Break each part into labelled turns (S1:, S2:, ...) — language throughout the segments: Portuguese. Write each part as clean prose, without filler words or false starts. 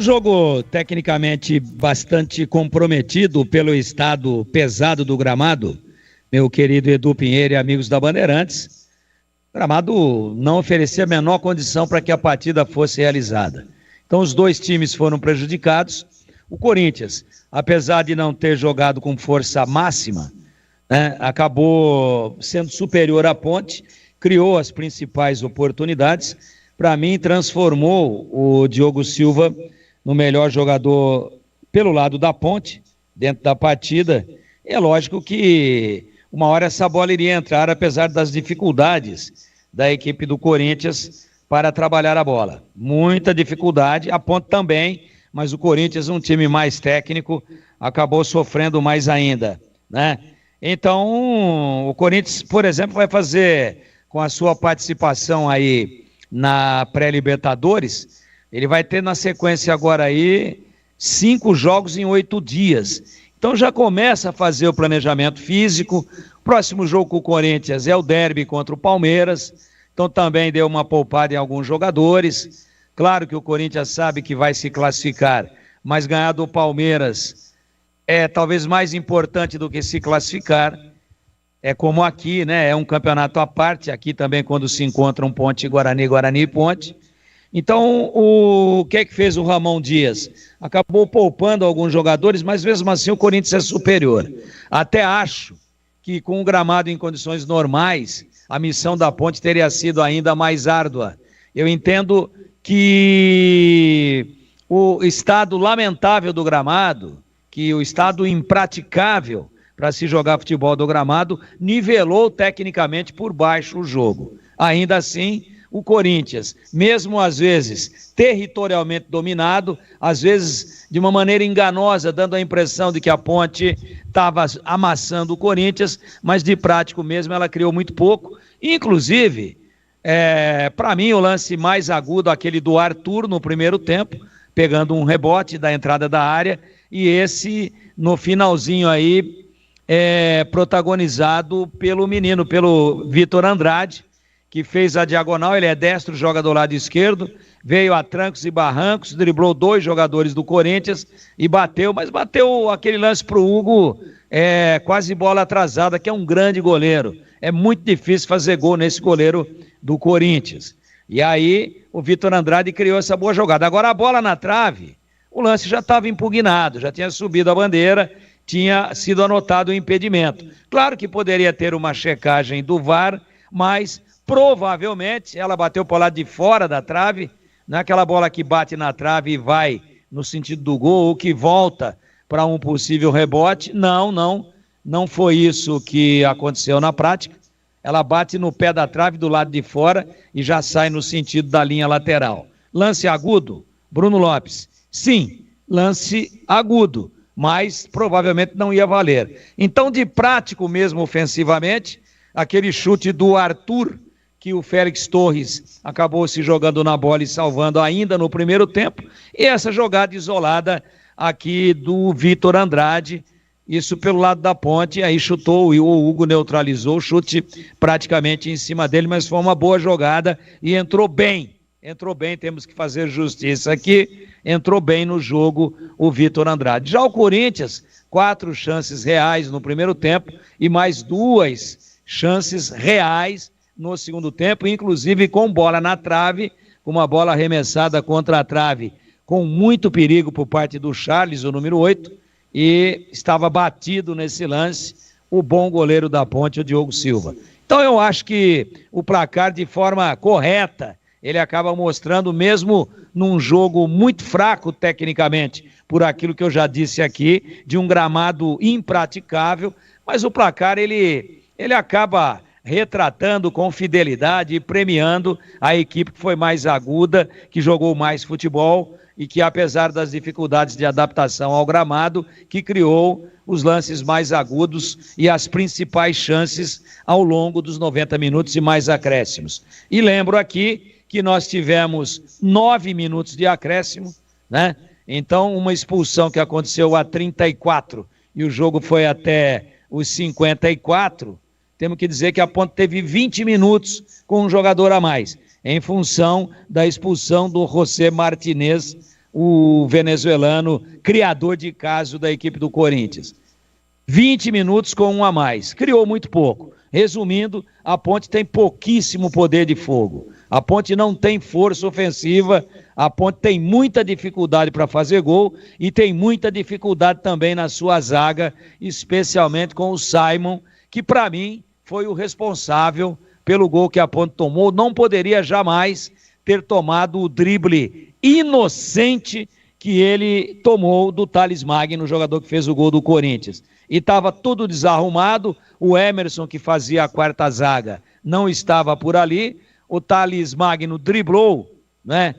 S1: Jogo tecnicamente bastante comprometido pelo estado pesado do gramado, meu querido Edu Pinheiro e amigos da Bandeirantes. O gramado não oferecia a menor condição para que a partida fosse realizada. Então os dois times foram prejudicados. O Corinthians, apesar de não ter jogado com força máxima, né, acabou sendo superior à Ponte, criou as principais oportunidades. Para mim, transformou o Diogo Silva no melhor jogador pelo lado da Ponte, dentro da partida. É lógico que uma hora essa bola iria entrar, apesar das dificuldades da equipe do Corinthians para trabalhar a bola. Muita dificuldade, a Ponte também, mas o Corinthians, um time mais técnico, acabou sofrendo mais ainda, né? Então, o Corinthians, por exemplo, vai fazer, com a sua participação aí na pré-Libertadores, ele vai ter na sequência agora aí 5 jogos em 8 dias. Então já começa a fazer o planejamento físico. O próximo jogo com o Corinthians é o derby contra o Palmeiras. Então também deu uma poupada em alguns jogadores. Claro que o Corinthians sabe que vai se classificar, mas ganhar do Palmeiras é talvez mais importante do que se classificar. É como aqui, né? É um campeonato à parte. Aqui também quando se encontram Ponte e Guarani, Guarani e Ponte. Então, o que é que fez o Ramon Dias? Acabou poupando alguns jogadores, mas mesmo assim o Corinthians é superior. Até acho que com o gramado em condições normais, a missão da Ponte teria sido ainda mais árdua. Eu entendo que o estado lamentável do gramado, que o estado impraticável para se jogar futebol do gramado, nivelou tecnicamente por baixo o jogo. Ainda assim, o Corinthians, mesmo às vezes territorialmente dominado, às vezes de uma maneira enganosa, dando a impressão de que a Ponte estava amassando o Corinthians, mas de prático mesmo ela criou muito pouco. Inclusive, para mim o lance mais agudo, aquele do Arthur no primeiro tempo, pegando um rebote da entrada da área, e esse no finalzinho aí, protagonizado pelo menino, pelo Vitor Andrade, que fez a diagonal. Ele é destro, joga do lado esquerdo, veio a trancos e barrancos, driblou 2 jogadores do Corinthians e bateu, mas bateu aquele lance pro Hugo, quase bola atrasada, que é um grande goleiro. É muito difícil fazer gol nesse goleiro do Corinthians. E aí o Vitor Andrade criou essa boa jogada. Agora a bola na trave, o lance já estava impugnado, já tinha subido a bandeira, tinha sido anotado o impedimento. Claro que poderia ter uma checagem do VAR, mas provavelmente ela bateu para o lado de fora da trave, não é aquela bola que bate na trave e vai no sentido do gol, ou que volta para um possível rebote. Não foi isso que aconteceu na prática. Ela bate no pé da trave do lado de fora e já sai no sentido da linha lateral. Lance agudo, Bruno Lopes. Sim, lance agudo, mas provavelmente não ia valer. Então, de prático mesmo ofensivamente, aquele chute do Arthur, que o Félix Torres acabou se jogando na bola e salvando ainda no primeiro tempo, e essa jogada isolada aqui do Vitor Andrade, isso pelo lado da Ponte, aí chutou, e o Hugo neutralizou o chute praticamente em cima dele, mas foi uma boa jogada e entrou bem, temos que fazer justiça aqui, entrou bem no jogo o Vitor Andrade. Já o Corinthians, 4 chances reais no primeiro tempo e mais 2 chances reais no segundo tempo, inclusive com bola na trave, com uma bola arremessada contra a trave, com muito perigo por parte do Charles, o número 8, e estava batido nesse lance o bom goleiro da Ponte, o Diogo Silva. Então eu acho que o placar, de forma correta, ele acaba mostrando, mesmo num jogo muito fraco tecnicamente, por aquilo que eu já disse aqui, de um gramado impraticável, mas o placar ele acaba retratando com fidelidade e premiando a equipe que foi mais aguda, que jogou mais futebol e que, apesar das dificuldades de adaptação ao gramado, que criou os lances mais agudos e as principais chances ao longo dos 90 minutos e mais acréscimos. E lembro aqui que nós tivemos 9 minutos de acréscimo, né? Então, uma expulsão que aconteceu a 34 e o jogo foi até os 54, temos que dizer que a Ponte teve 20 minutos com um jogador a mais, em função da expulsão do José Martinez o venezuelano, criador de caso da equipe do Corinthians. 20 minutos com um a mais, criou muito pouco. Resumindo, a Ponte tem pouquíssimo poder de fogo. A Ponte não tem força ofensiva, a Ponte tem muita dificuldade para fazer gol e tem muita dificuldade também na sua zaga, especialmente com o Simon, que para mim foi o responsável pelo gol que a Ponte tomou. Não poderia jamais ter tomado o drible inocente que ele tomou do Thales Magno, jogador que fez o gol do Corinthians. E estava tudo desarrumado, o Emerson, que fazia a quarta zaga, não estava por ali, o Thales Magno driblou, né,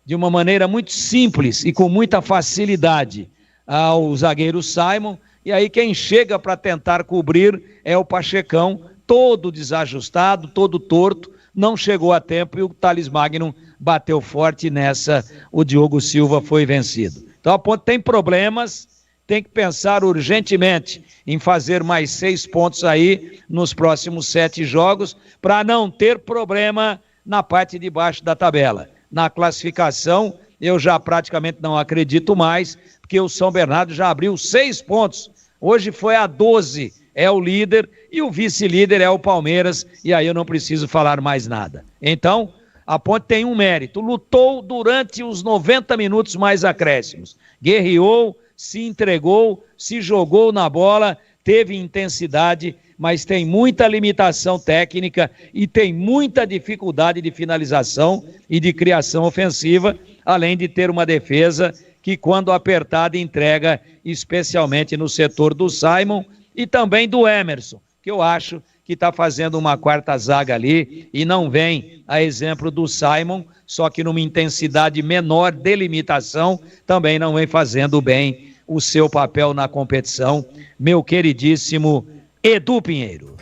S1: de uma maneira muito simples e com muita facilidade ao zagueiro Simon, e aí quem chega para tentar cobrir é o Pachecão, todo desajustado, todo torto, não chegou a tempo e o Thales Magno bateu forte, e nessa o Diogo Silva foi vencido. Então a Ponte tem problemas, tem que pensar urgentemente em fazer mais 6 pontos aí nos próximos 7 jogos, para não ter problema na parte de baixo da tabela. Na classificação, eu já praticamente não acredito mais, porque o São Bernardo já abriu 6 pontos. Hoje foi a 12, é o líder, e o vice-líder é o Palmeiras, e aí eu não preciso falar mais nada. Então, a Ponte tem um mérito, lutou durante os 90 minutos mais acréscimos, guerreou, se entregou, se jogou na bola, teve intensidade, mas tem muita limitação técnica e tem muita dificuldade de finalização e de criação ofensiva, além de ter uma defesa que, quando apertada, entrega, especialmente no setor do Simon e também do Emerson, que eu acho que está fazendo uma quarta zaga ali e não vem a exemplo do Simon, só que numa intensidade menor de limitação, também não vem fazendo bem o seu papel na competição, meu queridíssimo Edu Pinheiro.